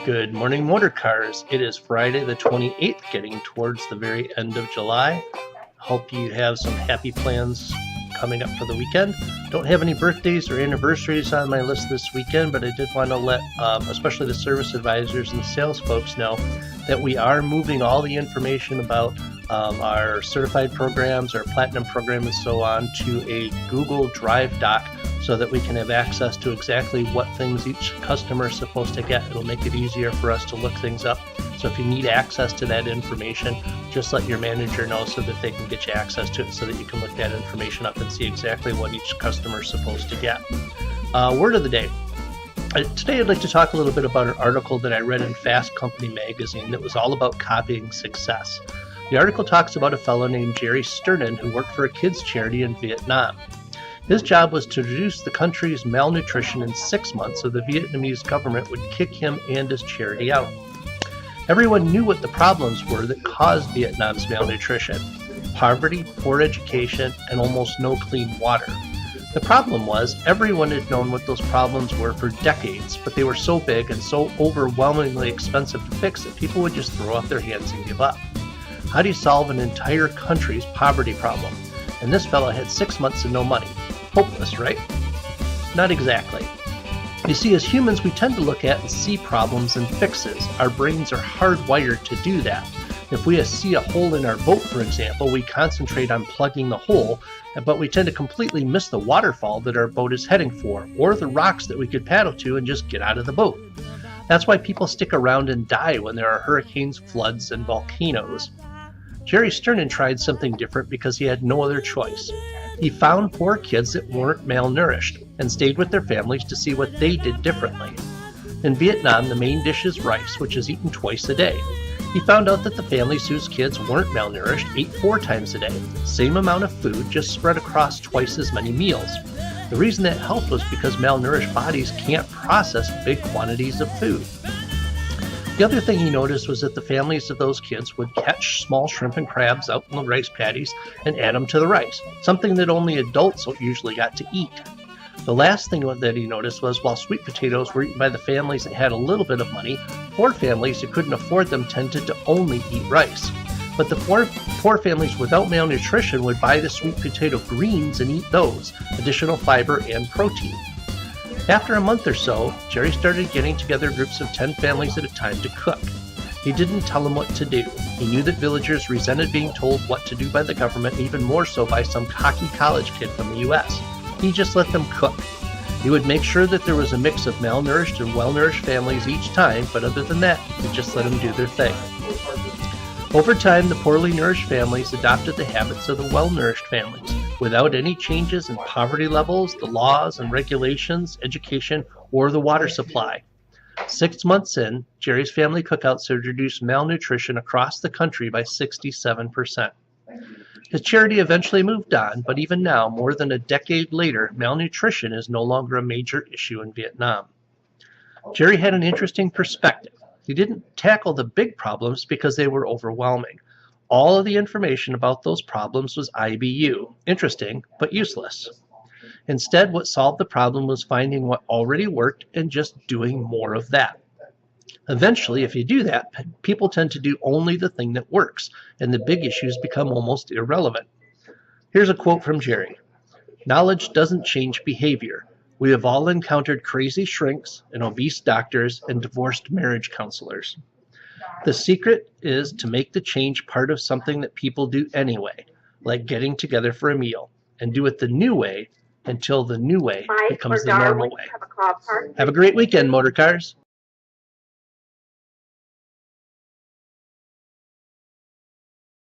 Good morning, motor cars. It is Friday the 28th, getting towards the very end of July. Hope you have some happy plans coming up for the weekend. Don't have any birthdays or anniversaries on my list this weekend, but I did want to let especially the service advisors and the sales folks know that we are moving all the information about our certified programs, our platinum program, and so on to a Google Drive doc so that we can have access to exactly what things each customer is supposed to get. It'll make it easier for us to look things up. So if you need access to that information, just let your manager know so that they can get you access to it so that you can look that information up and see exactly what each customer is supposed to get. Word of the day. Today I'd like to talk a little bit about an article that I read in Fast Company magazine that was all about copying success. The article talks about a fellow named Jerry Sternin who worked for a kids charity in Vietnam. His job was to reduce the country's malnutrition in 6 months so the Vietnamese government would kick him and his charity out. Everyone knew what the problems were that caused Vietnam's malnutrition: poverty, poor education, and almost no clean water. The problem was everyone had known what those problems were for decades, but they were so big and so overwhelmingly expensive to fix that people would just throw up their hands and give up. How do you solve an entire country's poverty problem? And this fellow had 6 months and no money. Hopeless, right? Not exactly. You see, as humans, we tend to look at and see problems and fixes. Our brains are hardwired to do that. If we see a hole in our boat, for example, we concentrate on plugging the hole, but we tend to completely miss the waterfall that our boat is heading for, or the rocks that we could paddle to and just get out of the boat. That's why people stick around and die when there are hurricanes, floods, and volcanoes. Jerry Sternin tried something different because he had no other choice. He found poor kids that weren't malnourished and stayed with their families to see what they did differently. In Vietnam, the main dish is rice, which is eaten twice a day. He found out that the families whose kids weren't malnourished ate 4 times a day, same amount of food, just spread across twice as many meals. The reason that helped was because malnourished bodies can't process big quantities of food. The other thing he noticed was that the families of those kids would catch small shrimp and crabs out in the rice paddies and add them to the rice, something that only adults usually got to eat. The last thing that he noticed was while sweet potatoes were eaten by the families that had a little bit of money, poor families who couldn't afford them tended to only eat rice. But the poor families without malnutrition would buy the sweet potato greens and eat those, additional fiber and protein. After a month or so, Jerry started getting together groups of 10 families at a time to cook. He didn't tell them what to do. He knew that villagers resented being told what to do by the government, even more so by some cocky college kid from the US. He just let them cook. He would make sure that there was a mix of malnourished and well-nourished families each time, but other than that, he would just let them do their thing. Over time, the poorly nourished families adopted the habits of the well-nourished families, without any changes in poverty levels, the laws and regulations, education, or the water supply. 6 months in, Jerry's family cookouts had reduced malnutrition across the country by 67%. His charity eventually moved on, but even now, more than a decade later, malnutrition is no longer a major issue in Vietnam. Jerry had an interesting perspective. He didn't tackle the big problems because they were overwhelming. All of the information about those problems was IBU, interesting, but useless. Instead, what solved the problem was finding what already worked and just doing more of that. Eventually, if you do that, people tend to do only the thing that works, and the big issues become almost irrelevant. Here's a quote from Jerry. "Knowledge doesn't change behavior. We have all encountered crazy shrinks and obese doctors and divorced marriage counselors. The secret is to make the change part of something that people do anyway, like getting together for a meal, and do it the new way until the new way becomes the normal way." Have a great weekend, motor cars.